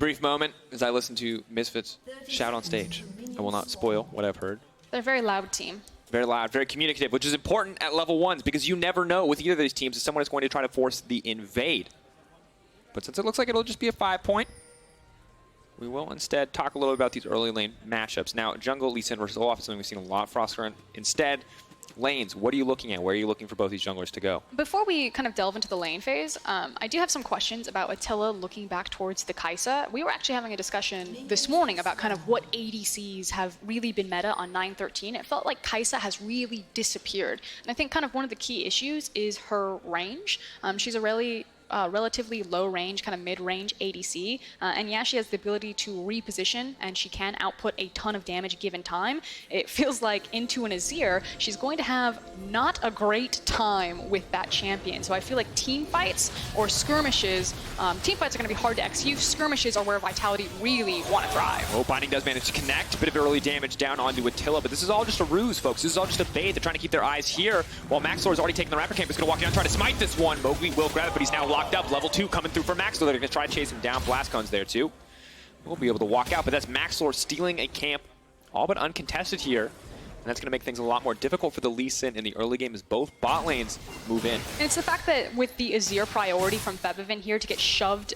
brief moment as I listen to Misfits shout on stage. I will not spoil what I've heard. They're a very loud team. Very loud, very communicative, which is important at level 1s because you never know with either of these teams if someone is going to try to force the invade. But since it looks like it'll just be a 5-point, we will instead talk a little about these early lane matchups. Now, jungle, Lee Sin versus Olaf is something we've seen a lot. Frostgurn instead. Lanes, what are you looking at? Where are you looking for both these junglers to go? Before we kind of delve into the lane phase, I do have some questions about Attila looking back towards the Kai'Sa. We were actually having a discussion this morning about kind of what ADCs have really been meta on 9.13. It felt like Kai'Sa has really disappeared. And I think kind of one of the key issues is her range. She's a really relatively low range, kind of mid-range ADC. And yeah, she has the ability to reposition and she can output a ton of damage given time. It feels like into an Azir, she's going to have not a great time with that champion. So I feel like team fights or skirmishes, team fights are going to be hard to execute. Skirmishes are where Vitality really want to thrive. Oh, Binding does manage to connect. Bit of early damage down onto Attila, but this is all just a ruse, folks. This is all just a bait. They're trying to keep their eyes here while Maxlore has already taken the Raptor Camp. He's going to walk down and try to smite this one. Mowgli will grab it, but he's now locked up. Level 2 coming through for Maxlore. They're going to try to chase him down. Blast guns there too. We'll be able to walk out, but that's Maxlore stealing a camp, all but uncontested here. And that's going to make things a lot more difficult for the Lee Sin in the early game as both bot lanes move in. And it's the fact that with the Azir priority from Febiven here to get shoved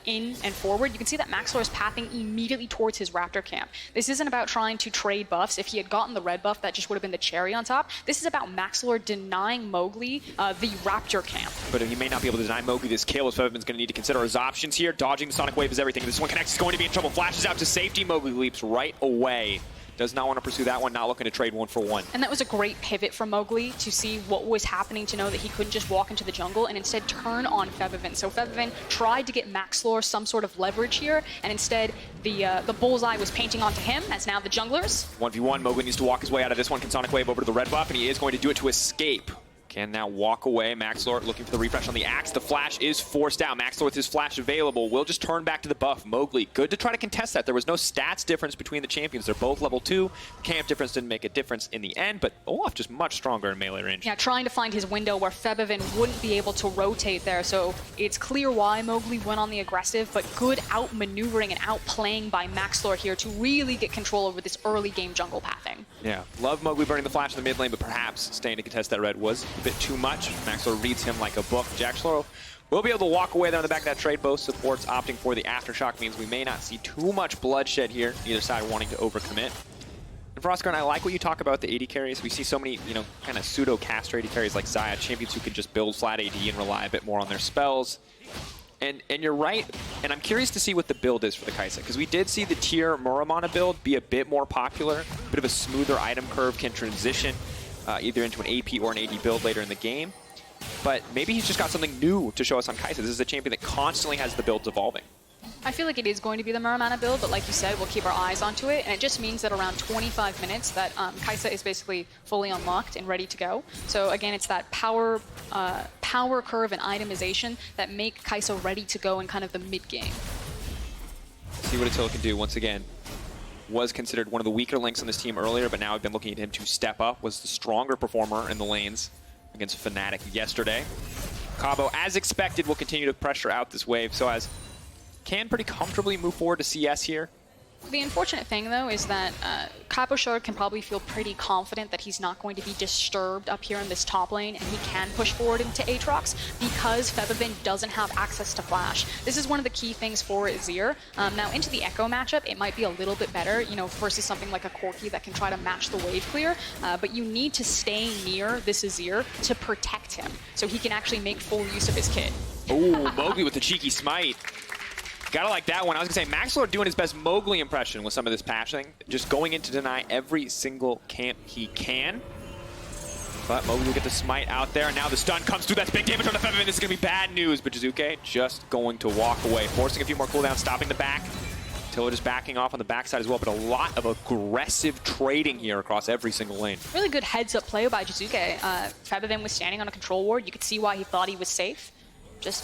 in and forward, you can see that Maxlore is pathing immediately towards his Raptor camp. This isn't about trying to trade buffs. If he had gotten the red buff, that just would have been the cherry on top. This is about Maxlore denying Mowgli the Raptor camp. But he may not be able to deny Mowgli this kill, as Febiven's going to need to consider his options here. Dodging the Sonic Wave is everything. If this one connects, he's going to be in trouble. Flashes out to safety. Mowgli leaps right away. Does not want to pursue that one, not looking to trade 1-for-1. And that was a great pivot from Mowgli to see what was happening, to know that he couldn't just walk into the jungle and instead turn on Febiven. So Febiven tried to get Maxlore some sort of leverage here, and instead the bullseye was painting onto him as now the junglers. 1v1, Mowgli needs to walk his way out of this one. Can Sonic Wave over to the red buff, and he is going to do it to escape. Can now walk away. Maxlore looking for the refresh on the axe. The flash is forced out. Maxlore with his flash available will just turn back to the buff. Mowgli, good to try to contest that. There was no stats difference between the champions. They're both level 2. Camp difference didn't make a difference in the end, but Olaf just much stronger in melee range. Yeah, trying to find his window where Febiven wouldn't be able to rotate there. So it's clear why Mowgli went on the aggressive, but good outmaneuvering and outplaying by Maxlore here to really get control over this early game jungle pathing. Yeah, love Mowgli burning the flash in the mid lane, but perhaps staying to contest that red was a bit too much. Maxlore reads him like a book. Jactroll will be able to walk away there on the back of that trade. Both supports opting for the Aftershock means we may not see too much bloodshed here, either side wanting to overcommit. And Frostgurn, I like what you talk about the AD carries. We see so many, kind of pseudo-caster AD carries like Xayah, champions who can just build flat AD and rely a bit more on their spells. And you're right, and I'm curious to see what the build is for the Kai'Sa, because we did see the tier Muramana build be a bit more popular, a bit of a smoother item curve, can transition either into an AP or an AD build later in the game. But maybe he's just got something new to show us on Kai'Sa. This is a champion that constantly has the builds evolving. I feel like it is going to be the Muramana build, but like you said, we'll keep our eyes onto it. And it just means that around 25 minutes that Kai'Sa is basically fully unlocked and ready to go. So again, it's that power curve and itemization that make Kai'Sa ready to go in kind of the mid-game. See what Attila can do once again. Was considered one of the weaker links on this team earlier, but now I've been looking at him to step up. Was the stronger performer in the lanes against Fnatic yesterday. Cabo, as expected, will continue to pressure out this wave. sOAZ can pretty comfortably move forward to CS here. The unfortunate thing, though, is that Cabochard can probably feel pretty confident that he's not going to be disturbed up here in this top lane, and he can push forward into Aatrox because Febiven doesn't have access to Flash. This is one of the key things for Azir. Now, into the Ekko matchup, it might be a little bit better, versus something like a Corki that can try to match the wave clear, but you need to stay near this Azir to protect him, so he can actually make full use of his kit. Oh, Mowgli with the cheeky smite. Gotta like that one. I was gonna say, Maxlore doing his best Mowgli impression with some of this passing. Just going in to deny every single camp he can. But Mowgli will get the smite out there, and now the stun comes through. That's big damage on the Febiven. This is gonna be bad news, but Jiizuké just going to walk away, forcing a few more cooldowns, stopping the back. Attila just backing off on the backside as well, but a lot of aggressive trading here across every single lane. Really good heads-up play by Jiizuké. Febiven was standing on a control ward. You could see why he thought he was safe. Just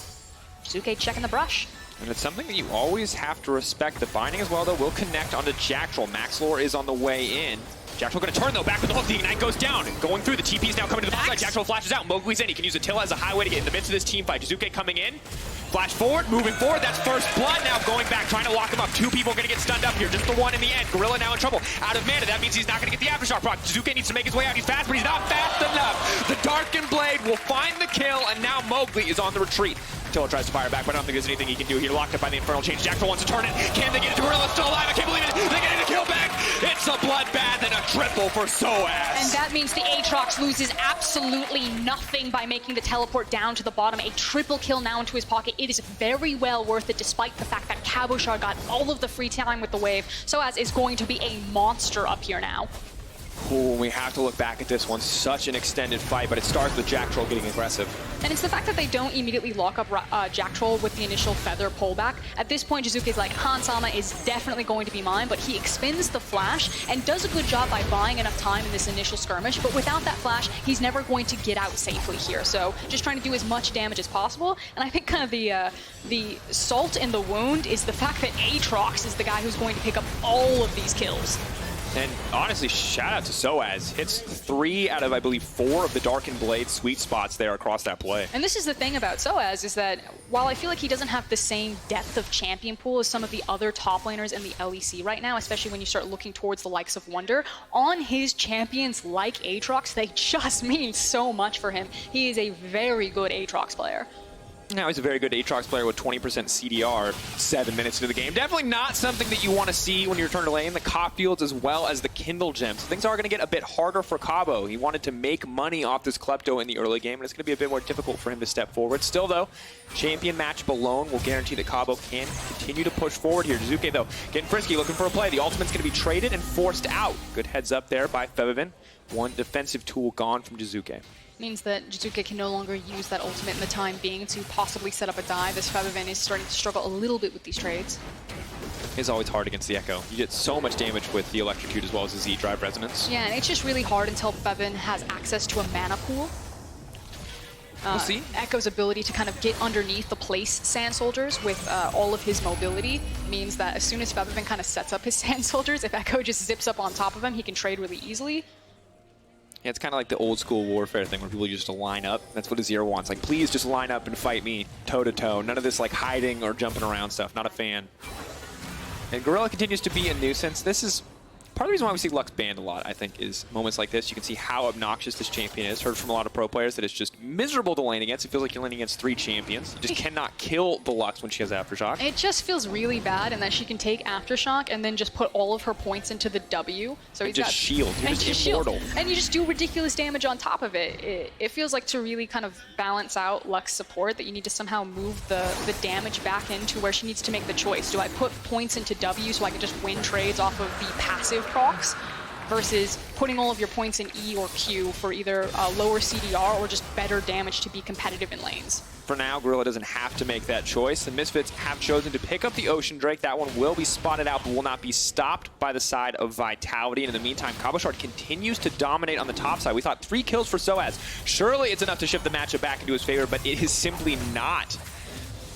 Jiizuké checking the brush. And it's something that you always have to respect. The binding as well, though, will connect onto Jactroll. Maxlore is on the way in. Jactroll going to turn, though, back with the hook. The Ignite goes down. Going through, the TP is now coming to the backside. Jactroll flashes out. Mowgli's in. He can use Attila as a highway to get in the midst of this team fight. Jiizuké coming in. Flash forward, moving forward, that's first blood now going back, trying to lock him up. Two people gonna get stunned up here, just the one in the end. Gorilla now in trouble, out of mana, that means he's not gonna get the Aftershock proc. Jiizuké needs to make his way out, he's fast, but he's not fast enough. The Darkened Blade will find the kill, and now Mowgli is on the retreat. Attila tries to fire back, but I don't think there's anything he can do here. Locked up by the Infernal Change. Jactroll wants to turn it. Can they get it? Gorilla's still alive. I can't believe it. They get it, a kill back. It's a bloodbath and a triple for sOAZ. And that means the Aatrox loses absolutely nothing by making the teleport down to the bottom. A triple kill now into his pocket. It is very well worth it, despite the fact that Cabochard got all of the free time with the wave. sOAZ is going to be a monster up here now. Ooh, we have to look back at this one. Such an extended fight, but it starts with Jactroll getting aggressive. And it's the fact that they don't immediately lock up Jactroll with the initial feather pullback. At this point, Jiizuké's like, Han-sama is definitely going to be mine, but he expends the flash and does a good job by buying enough time in this initial skirmish, but without that flash, he's never going to get out safely here. So just trying to do as much damage as possible. And I think kind of the salt in the wound is the fact that Aatrox is the guy who's going to pick up all of these kills. And honestly, shout out to sOAZ. Hits 3 out of, I believe, 4 of the Darkened Blade sweet spots there across that play. And this is the thing about sOAZ, is that while I feel like he doesn't have the same depth of champion pool as some of the other top laners in the LEC right now, especially when you start looking towards the likes of Wonder, on his champions like Aatrox, they just mean so much for him. He is a very good Aatrox player. Now he's a very good Aatrox player with 20% CDR 7 minutes into the game. Definitely not something that you want to see when you return to lane. The Cop Fields as well as the Kindle Gems. Things are going to get a bit harder for Cabo. He wanted to make money off this Klepto in the early game, and it's going to be a bit more difficult for him to step forward. Still, though, champion matchup alone will guarantee that Cabo can continue to push forward here. Jiizuké, though, getting frisky, looking for a play. The ultimate's going to be traded and forced out. Good heads up there by Febiven. One defensive tool gone from Jiizuké. Means that Jiizuké can no longer use that ultimate in the time being to possibly set up a dive, as Febiven is starting to struggle a little bit with these trades. It's always hard against the Ekko. You get so much damage with the Electrocute as well as the Z-Drive Resonance. Yeah, and it's just really hard until Febiven has access to a mana pool. We'll see. Ekko's ability to kind of get underneath the place Sand Soldiers with all of his mobility means that as soon as Febiven kind of sets up his Sand Soldiers, if Ekko just zips up on top of him, he can trade really easily. Yeah, it's kind of like the old school warfare thing where people just line up. That's what Azir wants. Like, please just line up and fight me toe to toe. None of this like hiding or jumping around stuff. Not a fan. And Gorilla continues to be a nuisance. This is part of the reason why we see Lux banned a lot, I think, is moments like this. You can see how obnoxious this champion is. Heard from a lot of pro players that it's just miserable to lane against. It feels like you're laning against 3 champions. You just cannot kill the Lux when she has Aftershock. It just feels really bad in that she can take Aftershock and then just put all of her points into the W. So he's just shield. You're just immortal. And you just do ridiculous damage on top of it. It feels like to really kind of balance out Lux support that you need to somehow move the damage back into where she needs to make the choice. Do I put points into W so I can just win trades off of the passive procs versus putting all of your points in E or Q for either lower CDR or just better damage to be competitive in lanes? For now, Gorilla doesn't have to make that choice. The Misfits have chosen to pick up the Ocean Drake. That one will be spotted out, but will not be stopped by the side of Vitality. And in the meantime, Cabochard continues to dominate on the top side. We thought 3 kills for sOAZ. Surely it's enough to shift the matchup back into his favor, but it is simply not.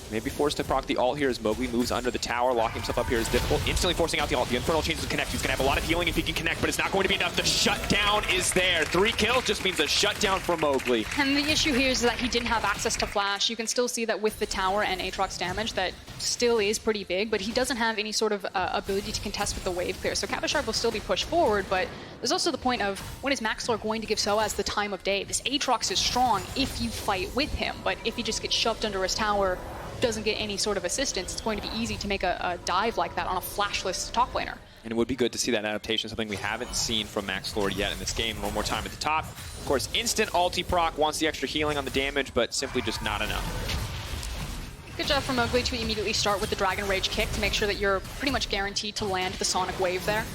Maybe forced to proc the ult here as Mowgli moves under the tower. Locking himself up here is difficult. Instantly forcing out the ult. The Infernal changes to connect. He's going to have a lot of healing if he can connect, but it's not going to be enough. The shutdown is there. 3 kills just means a shutdown for Mowgli. And the issue here is that he didn't have access to flash. You can still see that with the tower and Aatrox damage, that still is pretty big, but he doesn't have any sort of ability to contest with the wave clear. So Cabochard will still be pushed forward, but there's also the point of when is Maxlore going to give sOAZ the time of day? This Aatrox is strong if you fight with him, but if he just gets shoved under his tower, doesn't get any sort of assistance, it's going to be easy to make a dive like that on a flashless top laner. And it would be good to see that adaptation, something we haven't seen from Maxlore yet in this game. One more time at the top. Of course, instant ulti proc, wants the extra healing on the damage, but simply just not enough. Good job from Mowgli to immediately start with the Dragon Rage kick to make sure that you're pretty much guaranteed to land the Sonic Wave there.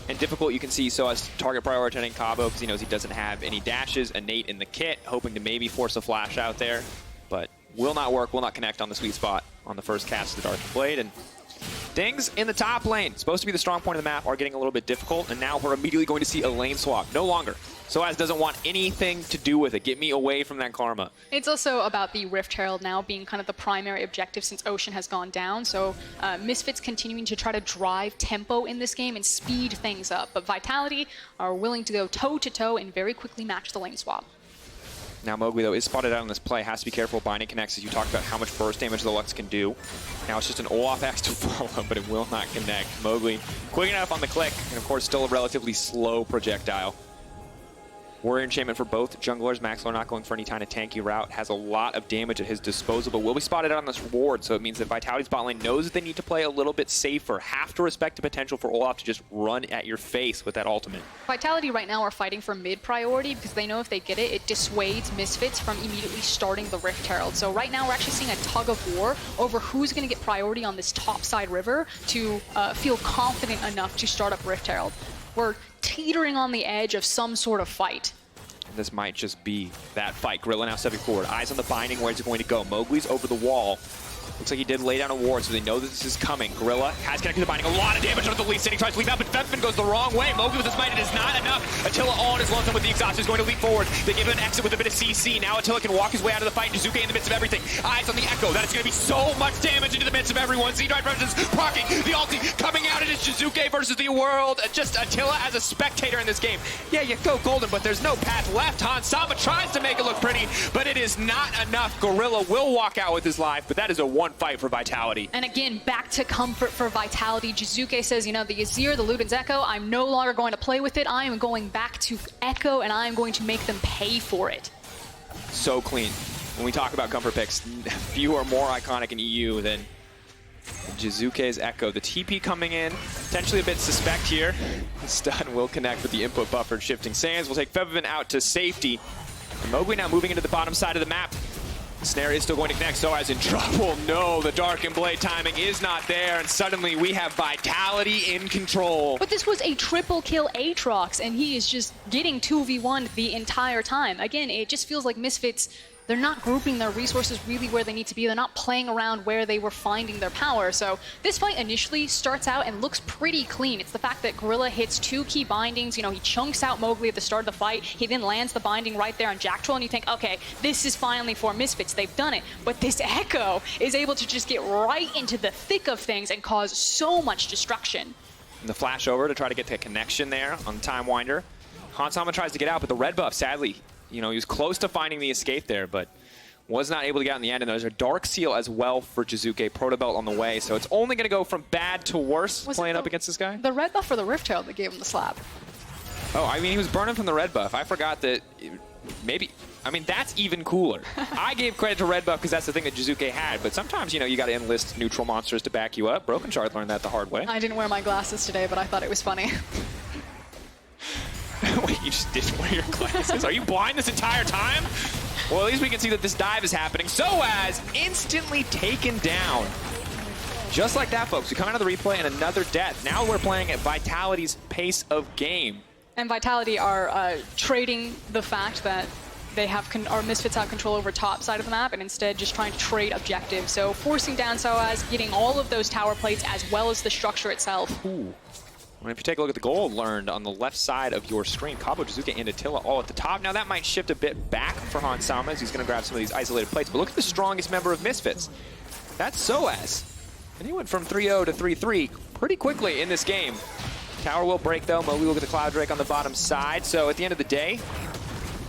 And difficult, you can see sOAZ target prioritizing Cabo because he knows he doesn't have any dashes, a nade in the kit, hoping to maybe force a flash out there, but will not work, will not connect on the sweet spot on the first cast of the Darkened Blade. And things in the top lane, supposed to be the strong point of the map, are getting a little bit difficult, and now we're immediately going to see a lane swap. No longer. sOAZ doesn't want anything to do with it. Get me away from that karma. It's also about the Rift Herald now being kind of the primary objective since Ocean has gone down. So Misfits continuing to try to drive tempo in this game and speed things up. But Vitality are willing to go toe-to-toe and very quickly match the lane swap. Now Mowgli, though, is spotted out on this play. Has to be careful. Binding connects, as you talked about how much burst damage the Lux can do. Now it's just an Olaf axe to follow, but it will not connect. Mowgli quick enough on the click, and of course still a relatively slow projectile. Warrior Enchantment for both junglers. Maxlore not going for any kind of tanky route. Has a lot of damage at his disposal, but will be spotted out on this ward, so it means that Vitality's bot lane knows that they need to play a little bit safer. Have to respect the potential for Olaf to just run at your face with that ultimate. Vitality right now are fighting for mid priority because they know if they get it, it dissuades Misfits from immediately starting the Rift Herald. So right now we're actually seeing a tug of war over who's going to get priority on this topside river to feel confident enough to start up Rift Herald. We're teetering on the edge of some sort of fight. This might just be that fight. Gorilla now stepping forward. Eyes on the binding. Where's it going to go? Mowgli's over the wall. Looks like he did lay down a ward, so they know that this is coming. Gorilla has connected the binding. A lot of damage on the lead. Sitting tries to leap out, but Febiven goes the wrong way. Mowgli with his might, it is not enough. Attila all on his lonesome with the exhaust is going to leap forward. They give him an exit with a bit of CC. Now Attila can walk his way out of the fight. Jiizuké in the midst of everything. Eyes on the Ekko. That is going to be so much damage into the midst of everyone. Z-Drive versus proccing. The ulti coming out. It is Jiizuké versus the world. Just Attila as a spectator in this game. Yeah, you go golden, but there's no path left. Sama tries to make it look pretty, but it is not enough. Gorilla will walk out with his life, but that is a one fight for Vitality. And again, back to comfort for Vitality. Jiizuké says, you know, the Azir, the Luden's Ekko, I'm no longer going to play with it. I am going back to Ekko, and I am going to make them pay for it. So clean. When we talk about comfort picks, few are more iconic in EU than Jiizuké's Ekko. The TP coming in, potentially a bit suspect here. The stun will connect with the input buffer. Shifting sands will take Febiven out to safety. And Mowgli now moving into the bottom side of the map. Snare is still going to connect. sOAZ in trouble. No, the Dark and Blade timing is not there, and suddenly we have Vitality in control. But this was a triple kill Aatrox, and he is just getting 2v1 the entire time. Again, it just feels like Misfits, they're not grouping their resources really where they need to be. They're not playing around where they were finding their power. So this fight initially starts out and looks pretty clean. It's the fact that Gorilla hits 2 key bindings. You know, he chunks out Mowgli at the start of the fight. He then lands the binding right there on Jactroll, and you think, okay, this is finally for Misfits. They've done it. But this Ekko is able to just get right into the thick of things and cause so much destruction. And the flash over to try to get the connection there on Time Winder. Sama tries to get out, but the red buff, sadly, you know, he was close to finding the escape there, but was not able to get out in the end. And there's a Dark Seal as well for Jiizuké. Proto Belt on the way, so it's only going to go from bad to worse playing up against this guy. The red buff or the Rift Herald that gave him the slap? Oh, I mean, he was burning from the red buff. I forgot that maybe, I mean, that's even cooler. I gave credit to red buff because that's the thing that Jiizuké had, but sometimes, you know, you got to enlist neutral monsters to back you up. Brokenshard learned that the hard way. I didn't wear my glasses today, but I thought it was funny. Wait, you just didn't wear your glasses? Are you blind this entire time? Well, at least we can see that this dive is happening. sOAZ instantly taken down. Just like that, folks. We come out of the replay and another death. Now we're playing at Vitality's pace of game. And Vitality are trading the fact that they have, or Misfits have control over top side of the map, and instead just trying to trade objectives. So forcing down sOAZ, getting all of those tower plates as well as the structure itself. Ooh. And if you take a look at the goal learned on the left side of your screen, Cabo, Jiizuké, and Attila all at the top. Now that might shift a bit back for Sama as he's going to grab some of these isolated plates. But look at the strongest member of Misfits. That's sOAZ. And he went from 3-0 to 3-3 pretty quickly in this game. Tower will break though. Mowgli will get the Cloud Drake on the bottom side. So at the end of the day,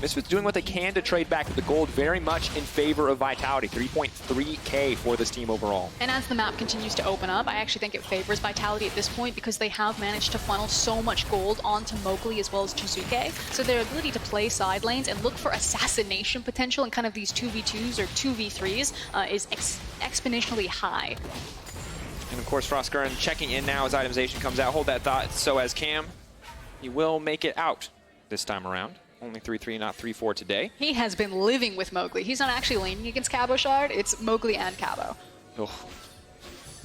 Misfits doing what they can to trade back with the gold, very much in favor of Vitality. 3.3K for this team overall. And as the map continues to open up, I actually think it favors Vitality at this point because they have managed to funnel so much gold onto Mowgli as well as Jiizuké. So their ability to play side lanes and look for assassination potential in kind of these 2v2s or 2v3s is exponentially high. And of course, Frostgurn checking in now as itemization comes out. Hold that thought. sOAZ Cam, he will make it out this time around. Only 3-3, not 3-4 today. He has been living with Mowgli. He's not actually leaning against Cabochard. It's Mowgli and Cabo. Oh,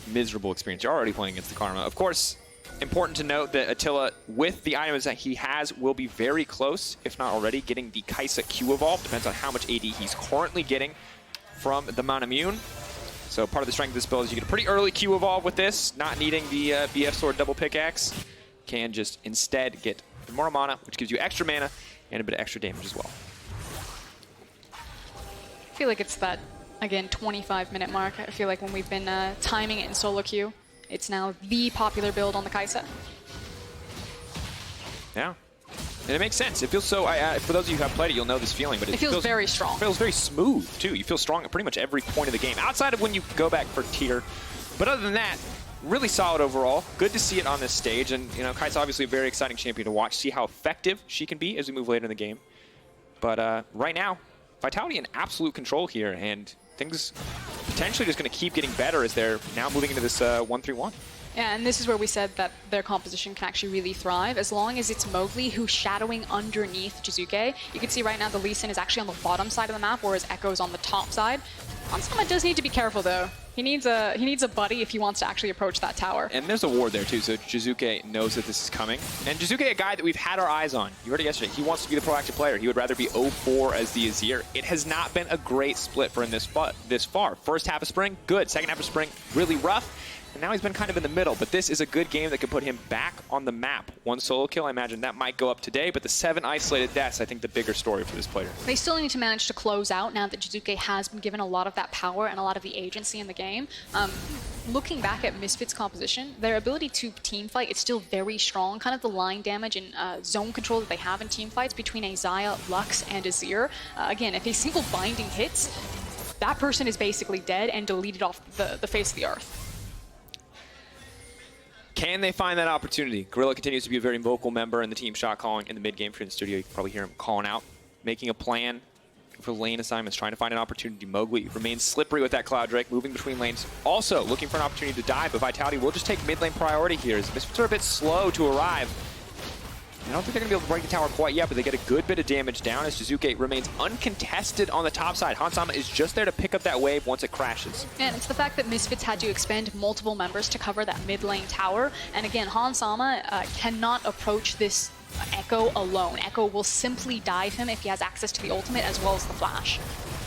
miserable experience. You're already playing against the Karma. Of course, important to note that Attila, with the items that he has, will be very close, if not already, getting the Kai'Sa Q Evolve. Depends on how much AD he's currently getting from the Mount Immune. So part of the strength of this build is you get a pretty early Q Evolve with this, not needing the BF Sword double pickaxe. Can just instead get more mana, which gives you extra mana and a bit of extra damage as well. I feel like it's that, again, 25-minute mark. I feel like when we've been timing it in solo queue, it's now the popular build on the Kai'Sa. Yeah. And it makes sense. It feels so, for those of you who have played it, you'll know this feeling, but it feels very strong. It feels very smooth, too. You feel strong at pretty much every point of the game, outside of when you go back for tier. But other than that, really solid overall. Good to see it on this stage. And, you know, Kai'Sa obviously a very exciting champion to watch, see how effective she can be as we move later in the game. But right now, Vitality in absolute control here, and things potentially just going to keep getting better as they're now moving into this 1-3-1. Yeah, and this is where we said that their composition can actually really thrive as long as it's Mowgli who's shadowing underneath Jiizuké. You can see right now the Lee Sin is actually on the bottom side of the map, whereas Ekko's on the top side. Hansama does need to be careful though. He needs a buddy if he wants to actually approach that tower. And there's a ward there too, so Jiizuké knows that this is coming. And Jiizuké, a guy that we've had our eyes on. You heard it yesterday. He wants to be the proactive player. He would rather be 0-4 as the Azir. It has not been a great split for him this far. First half of spring, good. Second half of spring, really rough. And now he's been kind of in the middle, but this is a good game that could put him back on the map. One solo kill, I imagine that might go up today, but the 7 isolated deaths, I think the bigger story for this player. They still need to manage to close out now that Jiizuké has been given a lot of that power and a lot of the agency in the game. Looking back at Misfits' composition, their ability to teamfight is still very strong. Kind of the line damage and zone control that they have in teamfights between a Xayah, Lux, and Azir. Again, if a single binding hits, that person is basically dead and deleted off the face of the earth. Can they find that opportunity? Gorilla continues to be a very vocal member in the team shot calling in the mid-game. If you're in the studio, you can probably hear him calling out, making a plan for lane assignments, trying to find an opportunity. Mowgli remains slippery with that Cloud Drake, moving between lanes. Also looking for an opportunity to die, but Vitality will just take mid lane priority here. As Misfits are a bit slow to arrive. I don't think they're going to be able to break the tower quite yet, but they get a good bit of damage down as Jiizuké remains uncontested on the top side. Hansama is just there to pick up that wave once it crashes. And it's the fact that Misfits had to expend multiple members to cover that mid lane tower. And again, Hansama cannot approach this Ekko alone. Ekko will simply dive him if he has access to the ultimate as well as the flash.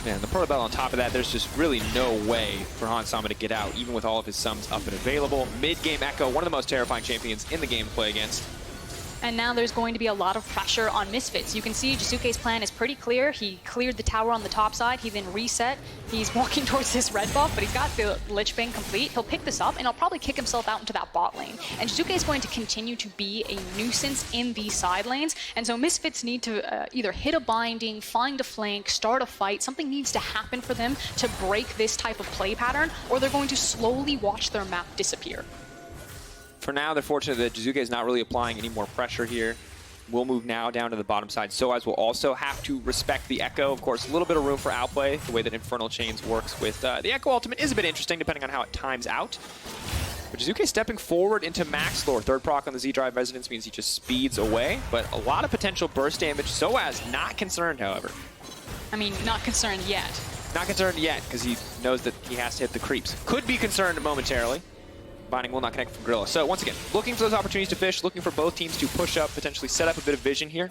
Yeah, and the Protobell on top of that, there's just really no way for Hansama to get out, even with all of his sums up and available. Mid-game Ekko, one of the most terrifying champions in the game to play against. And now there's going to be a lot of pressure on Misfits. You can see Jiizuké's plan is pretty clear. He cleared the tower on the top side. He then reset. He's walking towards this red buff, but he's got the Lich Bang complete. He'll pick this up, and he'll probably kick himself out into that bot lane. And Jiizuké is going to continue to be a nuisance in these side lanes. And so Misfits need to either hit a binding, find a flank, start a fight. Something needs to happen for them to break this type of play pattern, or they're going to slowly watch their map disappear. For now, they're fortunate that Jiizuké is not really applying any more pressure here. We'll move now down to the bottom side. sOAZ will also have to respect the Ekko. Of course, a little bit of room for outplay. The way that Infernal Chains works with the Ekko ultimate is a bit interesting, depending on how it times out. But Jiizuké stepping forward into Maxlore. Third proc on the Z-Drive Resonance means he just speeds away. But a lot of potential burst damage. sOAZ not concerned, however. I mean, not concerned yet. Not concerned yet, because he knows that he has to hit the creeps. Could be concerned momentarily. Binding will not connect from Gorilla. So once again, looking for those opportunities to fish, looking for both teams to push up, potentially set up a bit of vision here.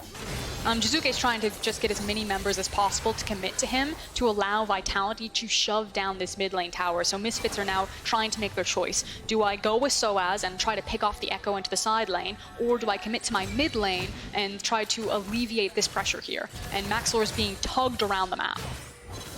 Jiizuké is trying to just get as many members as possible to commit to him to allow Vitality to shove down this mid lane tower. So Misfits are now trying to make their choice. Do I go with sOAZ and try to pick off the Ekko into the side lane, or do I commit to my mid lane and try to alleviate this pressure here? And Maxlore is being tugged around the map.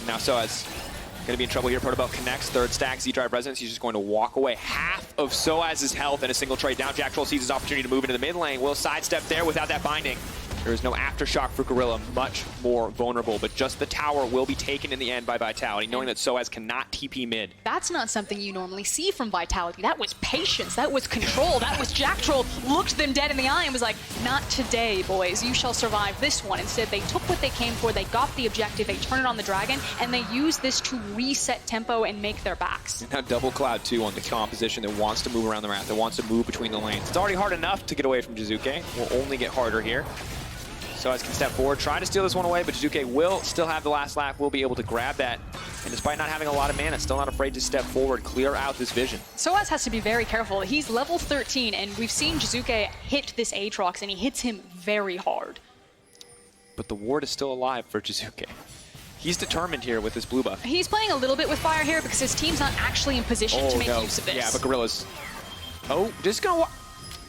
Now sOAZ gonna be in trouble here. Protobell connects, third stack, Z-Drive Resonance. He's just going to walk away. Half of sOAZ's health in a single trade down. Jactroll sees his opportunity to move into the mid lane. Will sidestep there without that binding. There is no aftershock for Gorilla, much more vulnerable, but just the tower will be taken in the end by Vitality, knowing that sOAZ cannot TP mid. That's not something you normally see from Vitality. That was patience, that was control, that was Jactroll looked them dead in the eye and was like, not today, boys, you shall survive this one. Instead, they took what they came for, they got the objective, they turned it on the dragon, and they used this to reset tempo and make their backs. And now double Cloud 2 on the composition that wants to move around the map, that wants to move between the lanes. It's already hard enough to get away from Jiizuké. Will only get harder here. sOAZ can step forward, try to steal this one away, but Jiizuké will still have the last lap, will be able to grab that. And despite not having a lot of mana, still not afraid to step forward, clear out this vision. sOAZ has to be very careful. He's level 13, and we've seen Jiizuké hit this Aatrox, and he hits him very hard. But the ward is still alive for Jiizuké. He's determined here with this blue buff. He's playing a little bit with fire here because his team's not actually in position to make use of this. Yeah, but Gorilla's... Oh, just gonna...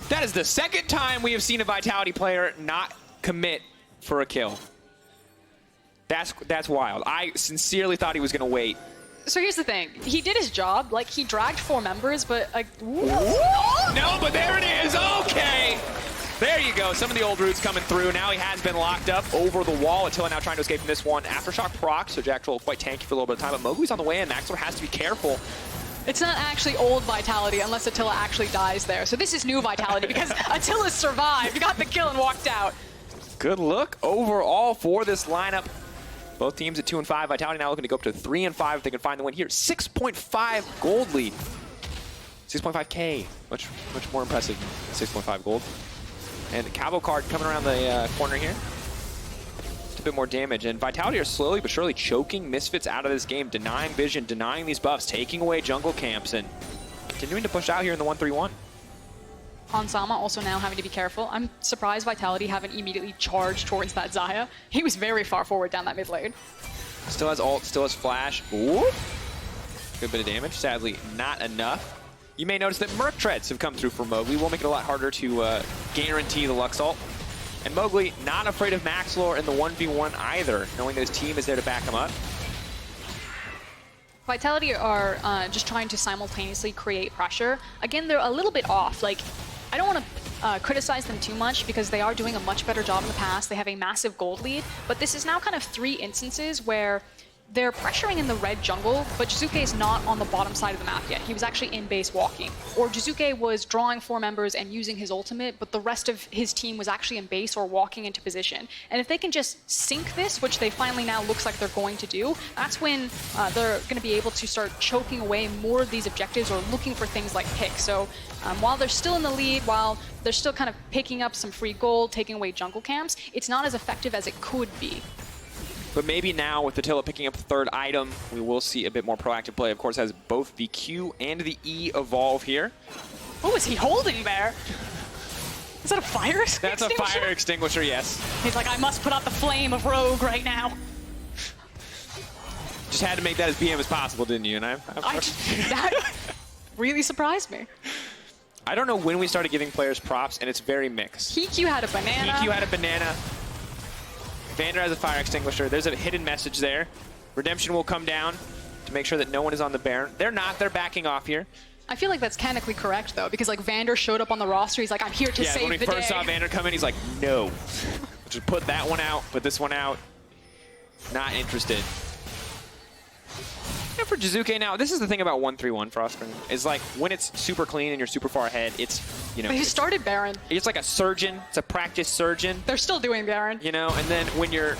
That is the second time we have seen a Vitality player not commit for a kill. That's wild. I sincerely thought he was going to wait. So here's the thing. He did his job. Like, he dragged 4 members, but... No, but there it is. Okay. There you go. Some of the old roots coming through. Now he has been locked up over the wall. Attila now trying to escape from this one. Aftershock proc, so Jactroll quite tanky for a little bit of time, but Mowgli's on the way in. Maxlore has to be careful. It's not actually old Vitality unless Attila actually dies there. So this is new Vitality because Attila survived. He got the kill and walked out. Good look overall for this lineup. Both teams at 2 and 5. Vitality now looking to go up to 3 and 5 if they can find the win here. 6.5 gold lead. 6.5K. Much more impressive than 6.5 gold. And Cabochard coming around the corner here. Just a bit more damage. And Vitality are slowly but surely choking Misfits out of this game, denying vision, denying these buffs, taking away jungle camps, and continuing to push out here in the 1-3-1. Hansama also now having to be careful. I'm surprised Vitality haven't immediately charged towards that Xayah. He was very far forward down that mid lane. Still has ult, still has flash. Ooh. Good bit of damage. Sadly, not enough. You may notice that Merc Treads have come through for Mowgli. Will make it a lot harder to guarantee the Lux ult. And Mowgli not afraid of Maxlore in the 1v1 either, knowing that his team is there to back him up. Vitality are just trying to simultaneously create pressure. Again, they're a little bit off. Like, I don't want to criticize them too much because they are doing a much better job in the past. They have a massive gold lead, but this is now kind of 3 instances where they're pressuring in the red jungle, but Jiizuké is not on the bottom side of the map yet. He was actually in base walking. Or Jiizuké was drawing 4 members and using his ultimate, but the rest of his team was actually in base or walking into position. And if they can just sink this, which they finally now looks like they're going to do, that's when they're going to be able to start choking away more of these objectives or looking for things like picks. So while they're still in the lead, while they're still kind of picking up some free gold, taking away jungle camps, it's not as effective as it could be. But maybe now with Attila picking up the 3rd item, we will see a bit more proactive play. Of course, has both the Q and the E evolve here. What was he holding there? Is that a fire extinguisher? That's a fire extinguisher, yes. He's like, I must put out the flame of Rogue right now. Just had to make that as BM as possible, didn't you? And that really surprised me. I don't know when we started giving players props, and it's very mixed. Kiku had a banana. Kiku had a banana. Vander has a fire extinguisher. There's a hidden message there. Redemption will come down to make sure that no one is on the Baron. They're not. They're backing off here. I feel like that's technically correct, though, because like Vander showed up on the roster. He's like, I'm here to save the day. Yeah, when we first saw Vander come in, he's like, no. Just put that one out, put this one out. Not interested. And for Jiizuké now, this is the thing about 1-3-1 for Oscar, is like when it's super clean and you're super far ahead, it's, you know. But he started Baron. It's like a surgeon. It's a practice surgeon. They're still doing Baron. You know, and then when you're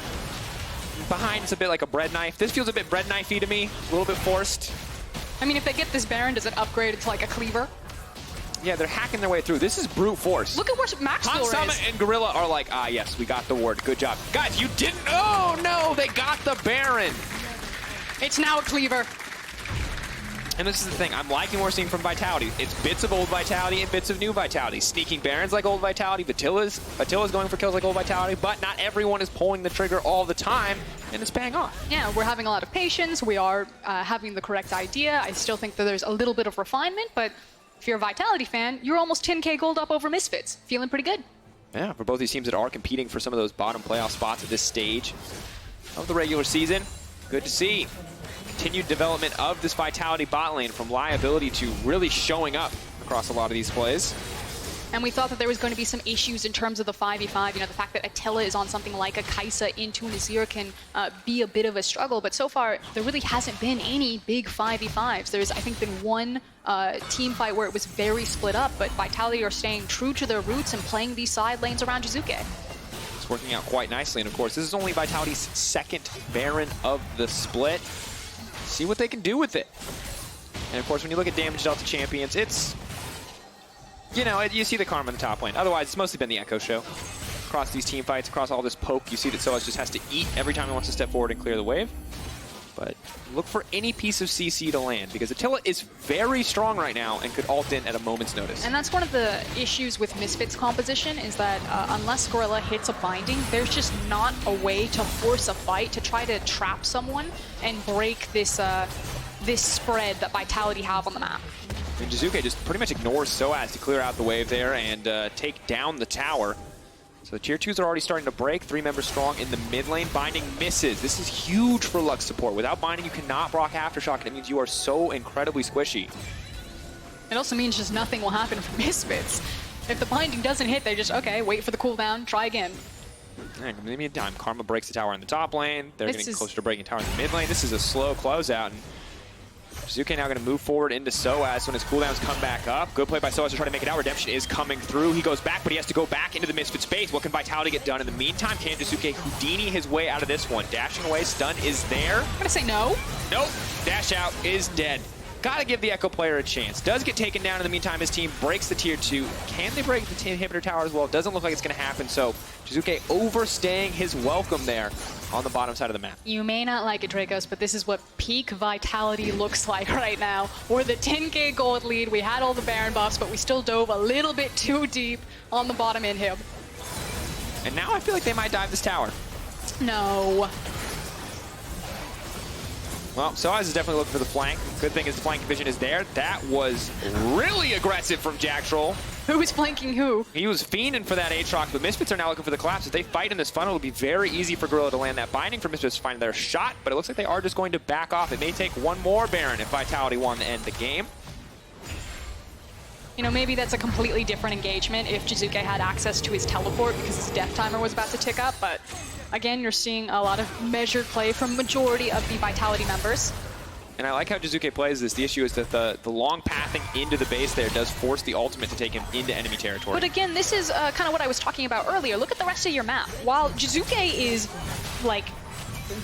behind, it's a bit like a bread knife. This feels a bit bread knifey to me, a little bit forced. I mean, if they get this Baron, does it upgrade it to like a cleaver? Yeah, they're hacking their way through. This is brute force. Look at where Maxlore is. Hansama and Gorilla are like, ah, yes, we got the ward. Good job. Guys, you didn't. Oh, no, they got the Baron. It's now a cleaver. And this is the thing, I'm liking what we're seeing from Vitality. It's bits of old Vitality and bits of new Vitality. Sneaking Barons like old Vitality, Attila's going for kills like old Vitality, but not everyone is pulling the trigger all the time, and it's paying off. Yeah, we're having a lot of patience. We are having the correct idea. I still think that there's a little bit of refinement, but if you're a Vitality fan, you're almost 10K gold up over Misfits. Feeling pretty good. Yeah, for both these teams that are competing for some of those bottom playoff spots at this stage of the regular season. Good to see. Continued development of this Vitality bot lane from liability to really showing up across a lot of these plays. And we thought that there was going to be some issues in terms of the 5v5. You know, the fact that Attila is on something like a Kai'Sa into an Azir can be a bit of a struggle. But so far, there really hasn't been any big 5v5s. There's, I think, been one team fight where it was very split up. But Vitality are staying true to their roots and playing these side lanes around Jiizuké. It's working out quite nicely. And of course, this is only Vitality's 2nd Baron of the split. See what they can do with it. And of course, when you look at damage dealt to champions, it's, you know, you see the karma in the top lane. Otherwise, it's mostly been the Ekko show. Across these team fights, across all this poke, you see that sOAZ just has to eat every time he wants to step forward and clear the wave. But look for any piece of CC to land, because Attila is very strong right now and could ult in at a moment's notice. And that's one of the issues with Misfits composition, is that unless Gorilla hits a binding, there's just not a way to force a fight to try to trap someone and break this this spread that Vitality have on the map. And Jiizuké just pretty much ignores sOAZ to clear out the wave there and take down the tower. So the tier 2s are already starting to break. 3 members strong in the mid lane. Binding misses. This is huge for Lux support. Without Binding, you cannot proc Aftershock. It means you are so incredibly squishy. It also means just nothing will happen for Misfits. If the binding doesn't hit, they just, okay, wait for the cooldown, try again. Maybe in time. Karma breaks the tower in the top lane. They're getting closer to breaking tower in the mid lane. This is a slow closeout. And Jiizuké now going to move forward into sOAZ when his cooldowns come back up. Good play by sOAZ to try to make it out. Redemption is coming through. He goes back, but he has to go back into the Misfits space. What can Vitality get done in the meantime? Can Jiizuké Houdini his way out of this one? Dashing away, stun is there. I'm gonna say no. Nope. Dash out is dead. Gotta give the Ekko player a chance. Does get taken down in the meantime. His team breaks the tier 2. Can they break the inhibitor tower as well? It doesn't look like it's gonna happen. So Jiizuké overstaying his welcome there on the bottom side of the map. You may not like it, Dracos, but this is what peak Vitality looks like right now. We're the 10k gold lead. We had all the Baron buffs, but we still dove a little bit too deep on the bottom inhib. And now I feel like they might dive this tower. No. Well, sOAZ is definitely looking for the flank. Good thing is the flank vision is there. That was really aggressive from Jactroll. Who is flanking who? He was fiending for that Aatrox, but Misfits are now looking for the collapse. If they fight in this funnel, it'll be very easy for Gorilla to land that binding for Misfits to find their shot, but it looks like they are just going to back off. It may take one more Baron if Vitality want to end the game. You know, maybe that's a completely different engagement if Jiizuké had access to his teleport because his death timer was about to tick up, but again, you're seeing a lot of measured play from majority of the Vitality members. And I like how Jiizuké plays this. The issue is that the long pathing into the base there does force the ultimate to take him into enemy territory. But again, this is kind of what I was talking about earlier. Look at the rest of your map. While Jiizuké is, like,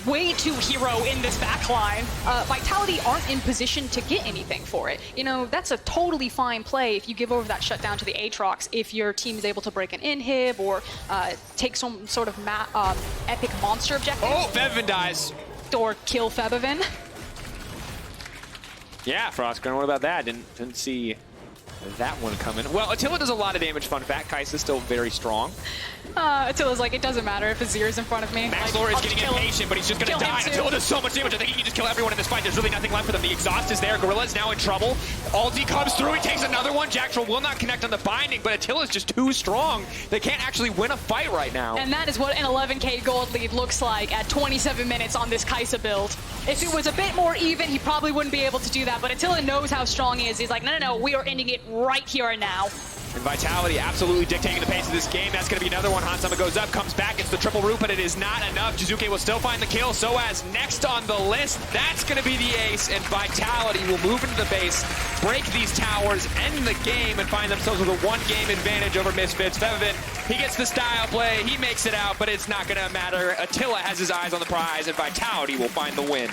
way too hero in this backline, Vitality aren't in position to get anything for it. You know, that's a totally fine play if you give over that shutdown to the Aatrox, if your team is able to break an inhib or take some sort of epic monster objective. Oh, Febiven dies. Or kill Febiven. Yeah, Frostgren, what about that? Didn't see that one coming. Well, Attila does a lot of damage, fun fact. Kai'Sa is still very strong. Attila's like, it doesn't matter if Azir is in front of me. Maxlore is getting impatient, but he's just going to die. Attila does so much damage. I think he can just kill everyone in this fight. There's really nothing left for them. The exhaust is there. Gorilla is now in trouble. Ulti comes through. He takes another one. Jactroll will not connect on the binding, but Attila is just too strong. They can't actually win a fight right now. And that is what an 11k gold lead looks like at 27 minutes on this Kai'Sa build. If it was a bit more even, he probably wouldn't be able to do that, but Attila knows how strong he is. He's like, no, we are ending it right here and now. And Vitality absolutely dictating the pace of this game. That's going to be another one. Hansama goes up, comes back. It's the triple root, but it is not enough. Jiizuké will still find the kill. sOAZ next on the list. That's going to be the ace, and Vitality will move into the base, break these towers, end the game, and find themselves with a one-game advantage over Misfits. Febiven, he gets the style play. He makes it out, but it's not going to matter. Attila has his eyes on the prize, and Vitality will find the win.